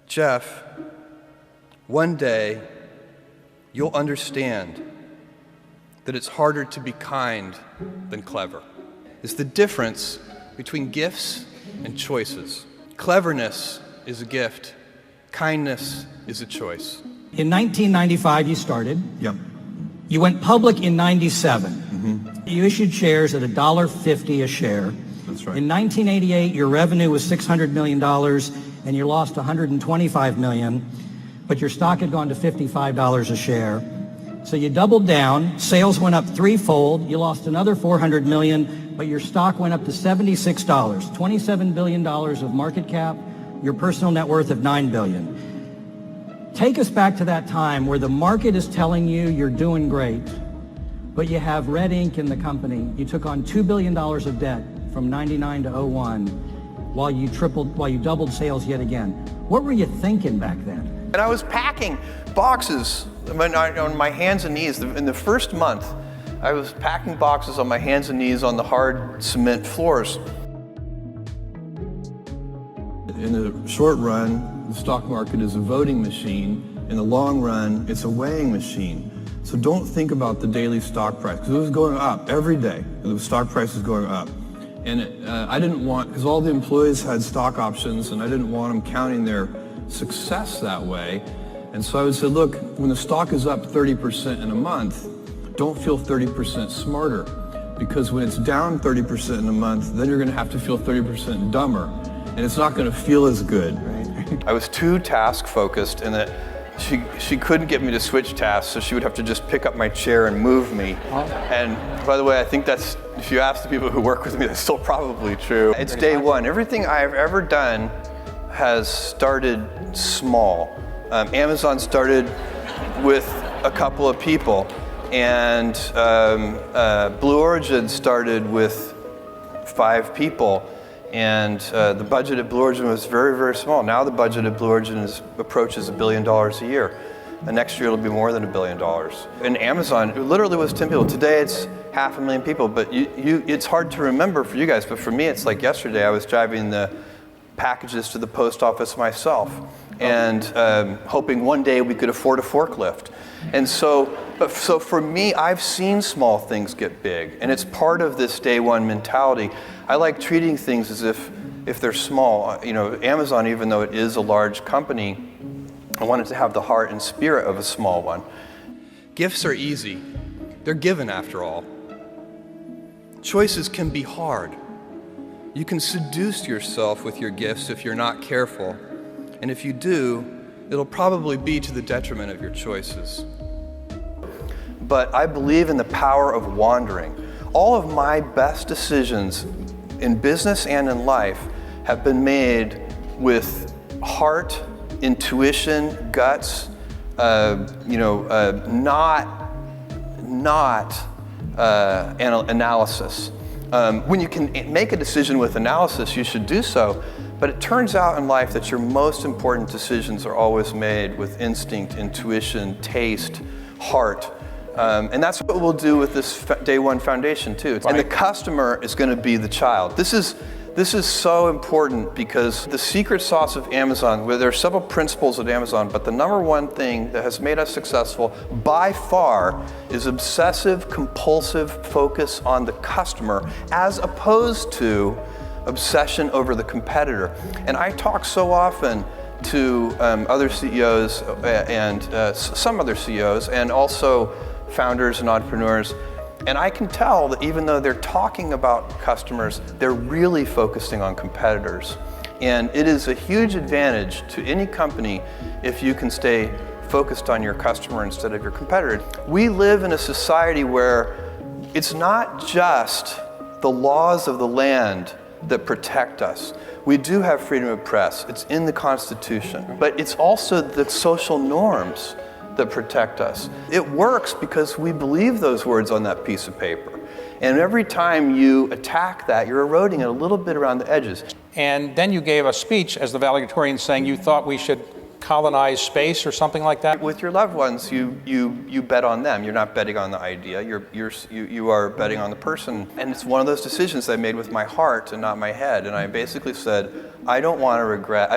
Jeff, one day you'll understand that it's harder to be kind than clever. It's the difference between gifts and choices. Cleverness is a gift. Kindness is a choice. In 1995, you started. Yep. You went public in 97. Mm-hmm. You issued shares at $1.50 a share. That's right. In 1988, your revenue was $600 million, and you lost $125 million, but your stock had gone to $55 a share. So you doubled down, sales went up threefold, you lost another $400 million, but your stock went up to $76, $27 billion of market cap, your personal net worth of $9 billion. Take us back to that time where the market is telling you you're doing great, but you have red ink in the company. You took on $2 billion of debt from 99 to 01 while you doubled sales yet again. What were you thinking back then? And I was packing boxes on my hands and knees. In the first month, I was packing boxes on my hands and knees on the hard cement floors. In the short run, the stock market is a voting machine. In the long run, it's a weighing machine. So don't think about the daily stock price, because it was going up every day. The stock price was going up. And I didn't want, because all the employees had stock options, and I didn't want them counting their success that way. And so I would say, look, when the stock is up 30% in a month, don't feel 30% smarter. Because when it's down 30% in a month, then you're going to have to feel 30% dumber. And it's not going to feel as good. Right? I was too task focused in that she couldn't get me to switch tasks, so she would have to just pick up my chair and move me. And by the way, I think that's, if you ask the people who work with me, that's still probably true. It's day one. Everything I've ever done has started small. Amazon started with a couple of people, and Blue Origin started with 5 people. And the budget at Blue Origin was very, very small. Now the budget at Blue Origin approaches $1 billion a year. And next year it'll be more than $1 billion. And Amazon, it literally was 10 people. Today it's 500,000 people, but it's hard to remember for you guys, but for me it's like yesterday I was driving the packages to the post office myself and hoping one day we could afford a forklift. And so for me, I've seen small things get big, and it's part of this day one mentality. I like treating things as if they're small. You know, Amazon, even though it is a large company, I want it to have the heart and spirit of a small one. Gifts are easy. They're given after all. Choices can be hard. You can seduce yourself with your gifts if you're not careful. And if you do, it'll probably be to the detriment of your choices. But I believe in the power of wandering. All of my best decisions in business and in life have been made with heart, intuition, guts, not analysis. When you can make a decision with analysis, you should do so. But it turns out in life that your most important decisions are always made with instinct, intuition, taste, heart. And that's what we'll do with this day one foundation too. Right. And the customer is going to be the child. This is so important because the secret sauce of Amazon, where there are several principles at Amazon, but the number one thing that has made us successful by far is obsessive, compulsive focus on the customer as opposed to obsession over the competitor. And I talk so often to other CEOs and some other CEOs and also founders and entrepreneurs, and I can tell that even though they're talking about customers, they're really focusing on competitors. And it is a huge advantage to any company if you can stay focused on your customer instead of your competitor. We live in a society where it's not just the laws of the land that protect us. We do have freedom of press, it's in the Constitution, but it's also the social norms that protect us. It works because we believe those words on that piece of paper. And every time you attack that, you're eroding it a little bit around the edges. And then you gave a speech as the valedictorian saying you thought we should colonize space or something like that? With your loved ones, you bet on them. You're not betting on the idea. You are betting on the person. And it's one of those decisions I made with my heart and not my head. And I basically said, I don't want to regret.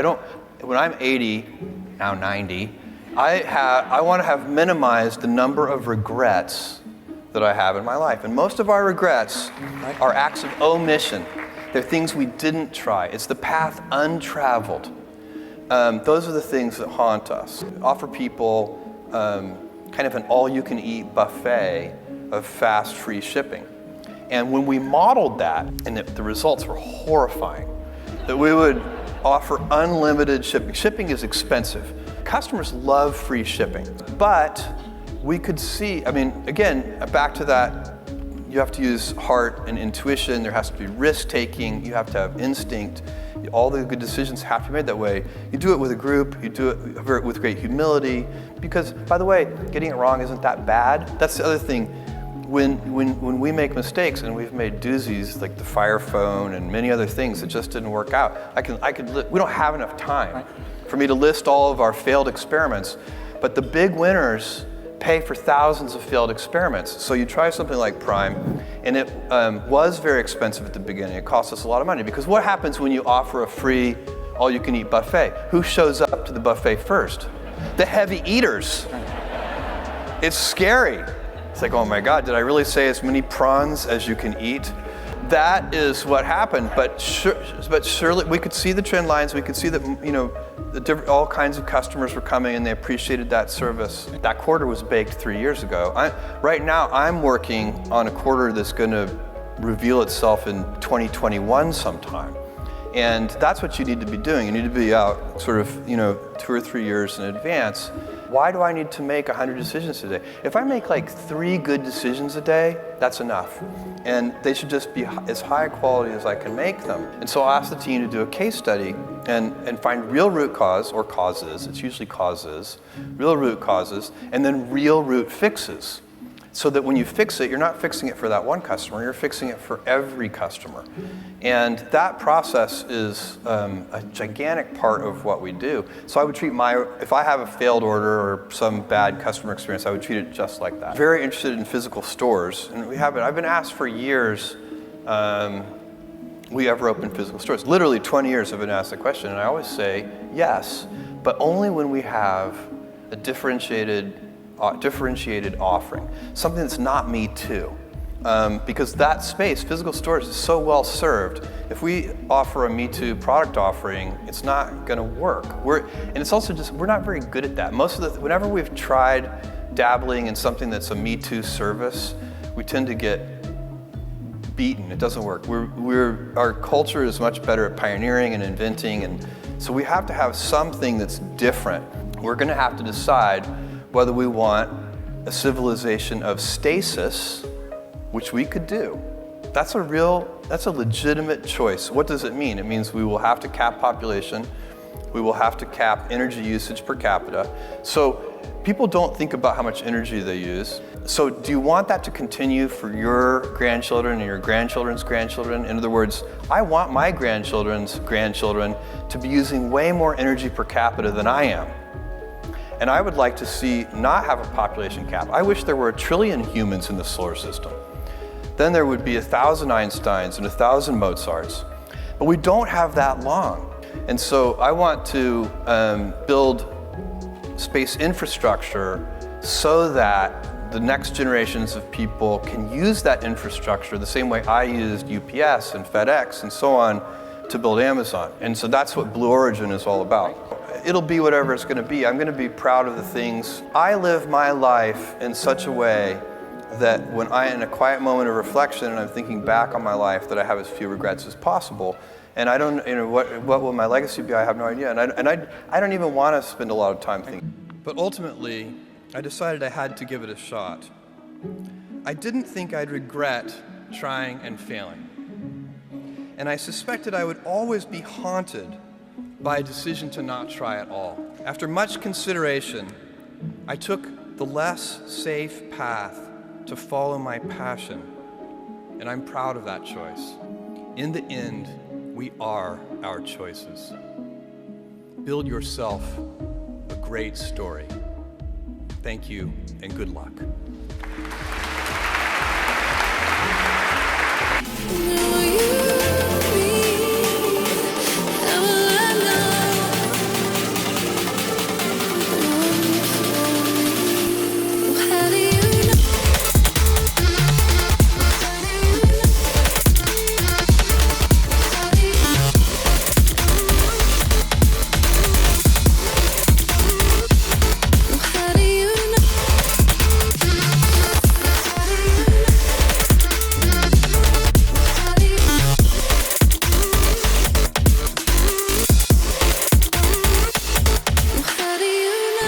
when I'm 80, now 90, I want to have minimized the number of regrets that I have in my life. And most of our regrets are acts of omission. They're things we didn't try. It's the path untraveled. Those are the things that haunt us. Offer people kind of an all-you-can-eat buffet of fast, free shipping. And when we modeled that, and the results were horrifying, that we would offer unlimited shipping. Shipping is expensive. Customers love free shipping, but we could see, I mean, again, back to that, you have to use heart and intuition, there has to be risk-taking, you have to have instinct. All the good decisions have to be made that way. You do it with a group, you do it with great humility, because, by the way, getting it wrong isn't that bad. That's the other thing. When we make mistakes, and we've made doozies like the Fire Phone and many other things that just didn't work out, we don't have enough time for me to list all of our failed experiments, but the big winners pay for thousands of failed experiments. So you try something like Prime, and it was very expensive at the beginning. It cost us a lot of money, because what happens when you offer a free all-you-can-eat buffet? Who shows up to the buffet first? The heavy eaters. It's scary. It's like, oh my God, did I really say as many prawns as you can eat? That is what happened, but surely we could see the trend lines. We could see that, you know, all kinds of customers were coming and they appreciated that service. That quarter was baked 3 years ago. Right now, I'm working on a quarter that's going to reveal itself in 2021 sometime. And that's what you need to be doing. You need to be out sort of, you know, 2 or 3 years in advance. Why do I need to make 100 decisions a day? If I make like 3 good decisions a day, that's enough. And they should just be as high quality as I can make them. And so I'll ask the team to do a case study and find real root cause, or causes, it's usually causes, real root causes, and then real root fixes. So that when you fix it, you're not fixing it for that one customer, you're fixing it for every customer. And that process is a gigantic part of what we do. So I would treat if I have a failed order or some bad customer experience, I would treat it just like that. Very interested in physical stores, and I've been asked for years, we ever open physical stores? Literally 20 years I've been asked the question, and I always say yes, but only when we have a differentiated offering, something that's not me too. Because that space, physical stores, is so well served. If we offer a Me Too product offering, it's not going to work. And it's also just, we're not very good at that. Whenever we've tried dabbling in something that's a Me Too service, we tend to get beaten. It doesn't work. Our culture is much better at pioneering and inventing, and so we have to have something that's different. We're going to have to decide whether we want a civilization of stasis, which we could do. That's a legitimate choice. What does it mean? It means we will have to cap population, we will have to cap energy usage per capita. So people don't think about how much energy they use. So do you want that to continue for your grandchildren and your grandchildren's grandchildren? In other words, I want my grandchildren's grandchildren to be using way more energy per capita than I am. And I would like to see not have a population cap. I wish there were 1 trillion humans in the solar system. Then there would be 1,000 Einsteins and 1,000 Mozarts. But we don't have that long. And so I want to build space infrastructure so that the next generations of people can use that infrastructure the same way I used UPS and FedEx and so on to build Amazon. And so that's what Blue Origin is all about. It'll be whatever it's going to be. I'm going to be proud of the things. I live my life in such a way that when in a quiet moment of reflection and I'm thinking back on my life, that I have as few regrets as possible. And I don't, what will my legacy be? I have no idea. And I don't even want to spend a lot of time thinking. But ultimately, I decided I had to give it a shot. I didn't think I'd regret trying and failing. And I suspected I would always be haunted by a decision to not try at all. After much consideration, I took the less safe path to follow my passion, and I'm proud of that choice. In the end, we are our choices. Build yourself a great story. Thank you, and good luck.